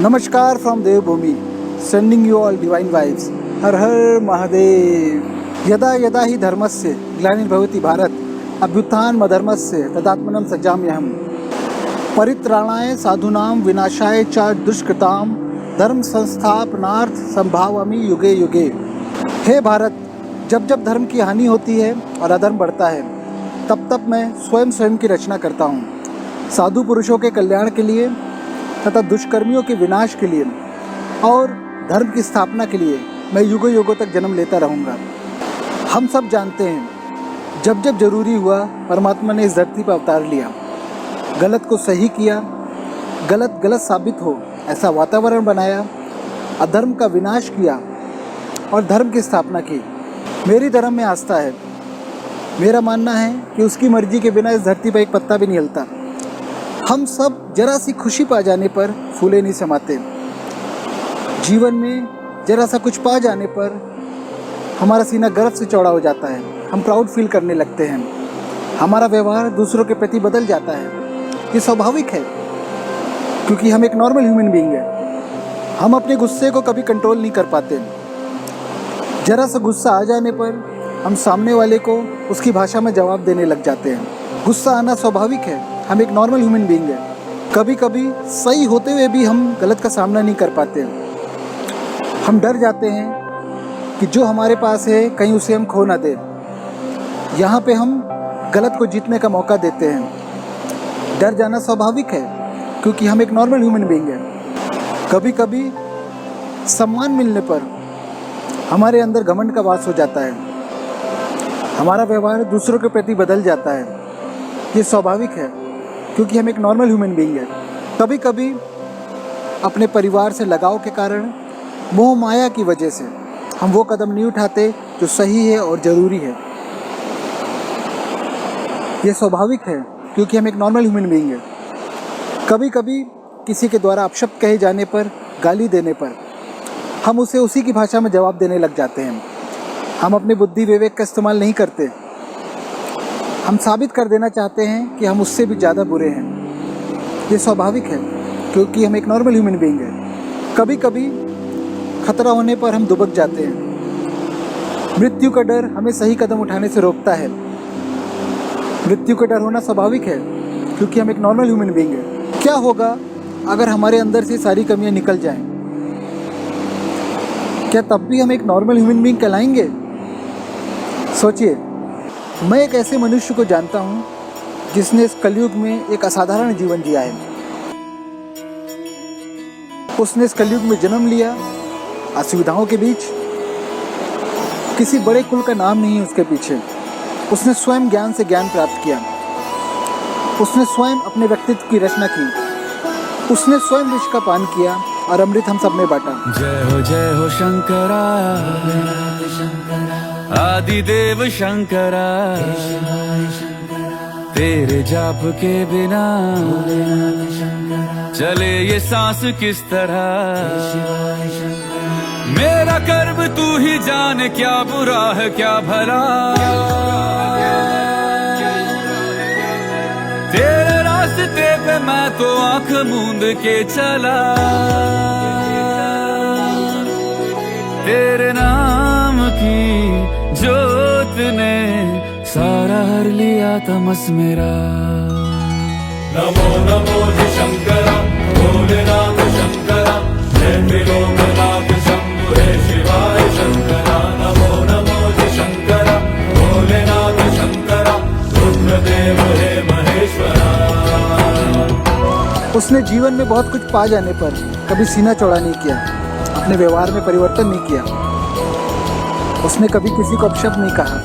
नमस्कार from Devbhoomi, sending you all divine vibes. हर हर महादेव। यदा यदा ही धर्मस्य ग्लानिर्भवति भारत अभ्युत्थानम् अधर्मस्य तदात्मनं सृजाम्यहम्। परित्राणाय साधूनां विनाशाय च दुष्कृतां धर्म संस्थापनार्थ संभावामि युगे युगे। हे भारत, जब जब धर्म की हानि होती है और अधर्म बढ़ता है, तब तब मैं स्वयं की रचना करता हूँ। साधु पुरुषों के कल्याण के लिए तथा दुष्कर्मियों के विनाश के लिए और धर्म की स्थापना के लिए मैं युगों युगों तक जन्म लेता रहूँगा। हम सब जानते हैं, जब जब जरूरी हुआ परमात्मा ने इस धरती पर अवतार लिया, गलत को सही किया, गलत गलत साबित हो ऐसा वातावरण बनाया, अधर्म का विनाश किया और धर्म की स्थापना की। मेरी धर्म में आस्था है। मेरा मानना है कि उसकी मर्जी के बिना इस धरती पर एक पत्ता भी नहीं हिलता। हम सब जरा सी खुशी पा जाने पर फूले नहीं समाते। जीवन में जरा सा कुछ पा जाने पर हमारा सीना गर्व से चौड़ा हो जाता है। हम प्राउड फील करने लगते हैं। हमारा व्यवहार दूसरों के प्रति बदल जाता है। ये स्वाभाविक है, क्योंकि हम एक नॉर्मल ह्यूमन बीइंग है। हम अपने गुस्से को कभी कंट्रोल नहीं कर पाते। जरा सा गुस्सा आ जाने पर हम सामने वाले को उसकी भाषा में जवाब देने लग जाते हैं। गुस्सा आना स्वाभाविक है। हम एक नॉर्मल ह्यूमन बीइंग है। कभी कभी सही होते हुए भी हम गलत का सामना नहीं कर पाते। हम डर जाते हैं कि जो हमारे पास है कहीं उसे हम खो ना दें। यहाँ पे हम गलत को जीतने का मौका देते हैं। डर जाना स्वाभाविक है, क्योंकि हम एक नॉर्मल ह्यूमन बीइंग है। कभी कभी सम्मान मिलने पर हमारे अंदर घमंड का वास हो जाता है। हमारा व्यवहार दूसरों के प्रति बदल जाता है। ये स्वाभाविक है, क्योंकि हम एक नॉर्मल ह्यूमन बीइंग है। कभी कभी अपने परिवार से लगाव के कारण, मोह माया की वजह से हम वो कदम नहीं उठाते जो सही है और ज़रूरी है। ये स्वाभाविक है, क्योंकि हम एक नॉर्मल ह्यूमन बीइंग है। कभी कभी किसी के द्वारा अपशब्द कहे जाने पर, गाली देने पर हम उसे उसी की भाषा में जवाब देने लग जाते हैं। हम अपनी बुद्धि विवेक का इस्तेमाल नहीं करते। हम साबित कर देना चाहते हैं कि हम उससे भी ज़्यादा बुरे हैं। ये स्वाभाविक है, क्योंकि हम एक नॉर्मल ह्यूमन बीइंग है। कभी कभी खतरा होने पर हम दुबक जाते हैं। मृत्यु का डर हमें सही कदम उठाने से रोकता है। मृत्यु का डर होना स्वाभाविक है, क्योंकि हम एक नॉर्मल ह्यूमन बीइंग है। क्या होगा अगर हमारे अंदर से सारी कमियां निकल जाएं? क्या तब भी हम एक नॉर्मल ह्यूमन बीइंग कहलाएंगे? सोचिए, मैं एक ऐसे मनुष्य को जानता हूँ जिसने इस कलयुग में एक असाधारण जीवन जिया है। उसने इस कलयुग में जन्म लिया असुविधाओं के बीच। किसी बड़े कुल का नाम नहीं है उसके पीछे। उसने स्वयं ज्ञान से ज्ञान प्राप्त किया। उसने स्वयं अपने व्यक्तित्व की रचना की। उसने स्वयं विष का पान किया और अमृत हम सब में बांटा। जय हो शंकरा, आदिदेव शंकरा। तेरे जाप के बिना चले ये सांस किस तरह। मेरा कर्म तू ही जाने, क्या बुरा है क्या भला। तेरे रास्ते पे मैं तो आंख मूंद के चला। तेरे नाम की जोत ने सारा हर लिया तमस मेरा। नमो नमो शंकरा, भोलेनाथ शंकरा, जय त्रिलोकनाथ शंभु हे शिवाय शंकरा। नमो नमो शंकरा, भोलेनाथ शंकरा, रुद्रदेव हे महेश्वरा। उसने जीवन में बहुत कुछ पा जाने पर कभी सीना चौड़ा नहीं किया, अपने व्यवहार में परिवर्तन नहीं किया। उसने कभी किसी को अपशब्द नहीं कहा,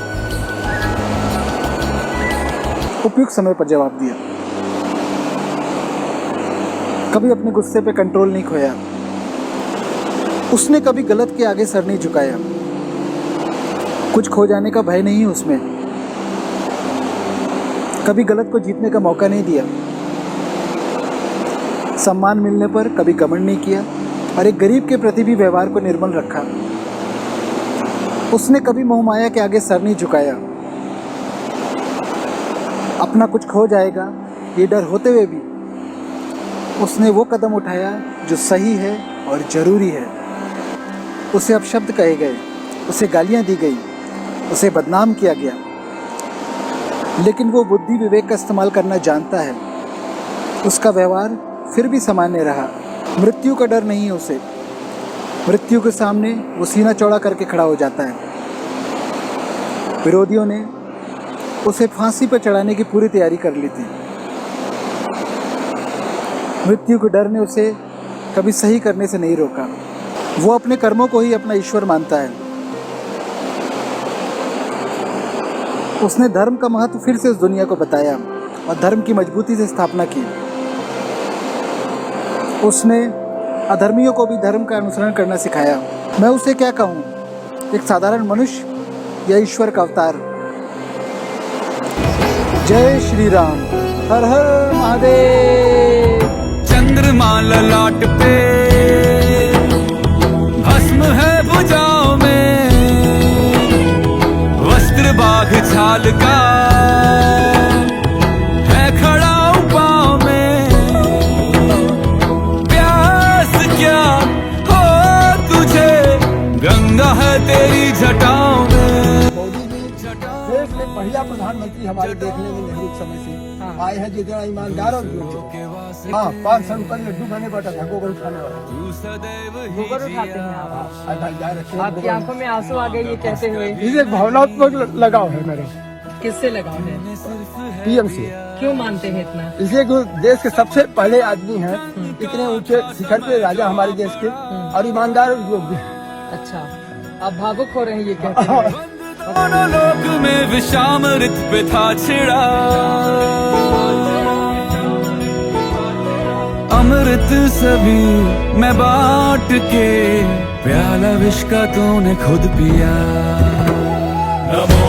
उपयुक्त समय पर जवाब दिया। कभी अपने गुस्से पे कंट्रोल नहीं खोया। उसने कभी गलत के आगे सर नहीं झुकाया। कुछ खो जाने का भय नहीं उसमें। कभी गलत को जीतने का मौका नहीं दिया। सम्मान मिलने पर कभी घमंड नहीं किया और एक गरीब के प्रति भी व्यवहार को निर्मल रखा। उसने कभी मोह माया के आगे सर नहीं झुकाया। अपना कुछ खो जाएगा ये डर होते हुए भी उसने वो कदम उठाया जो सही है और ज़रूरी है। उसे अपशब्द कहे गए, उसे गालियाँ दी गई, उसे बदनाम किया गया, लेकिन वो बुद्धि विवेक का इस्तेमाल करना जानता है। उसका व्यवहार फिर भी सामान्य रहा। मृत्यु का डर नहीं है उसे। मृत्यु के सामने वो सीना चौड़ा करके खड़ा हो जाता है। विरोधियों ने उसे फांसी पर चढ़ाने की पूरी तैयारी कर ली थी। मृत्यु के डर ने उसे कभी सही करने से नहीं रोका। वो अपने कर्मों को ही अपना ईश्वर मानता है। उसने धर्म का महत्व फिर से इस दुनिया को बताया और धर्म की मजबूती से स्थापना की। उसने अधर्मियों को भी धर्म का अनुसरण करना सिखाया। मैं उसे क्या कहूँ, एक साधारण मनुष्य या ईश्वर का अवतार। जय श्री राम। हर हर महादेव। चंद्रमा ललाट पे, भस्म है भुजाओं में, वस्त्र बाघ छाल का है खड़ा पाँव में। प्यास क्या हो तुझे, गंगा है तेरी जटाओं में। देश में पहला प्रधानमंत्री हमारे देखने में नेहरू के समय से आए हैं, जितना ईमानदार और हाँ 500 रुपए लड्डू खाने पड़ता था, गोबर उठाने वाला। गोबर उठाते हैं आप? भाई जा रखे आपकी आंखों में आंसू आ गए ये कहते हुए। इसे भावनात्मक लगाव है मेरा किससे लगाव है? पीएम से। क्यों मानते हैं इतना? इसलिए कि देश के सबसे पहले आदमी हैं, इतने ऊंचे शिखर पे राजा हमारे देश के, और ईमानदार लोग भी हैं। अच्छा, आप भावुक हो रहे हैं ये कहते हुए। दोनों लोक में विषामृत पे था छिड़ा, अमृत सभी मैं बांट के, प्याला विष का तूने खुद पिया। नमो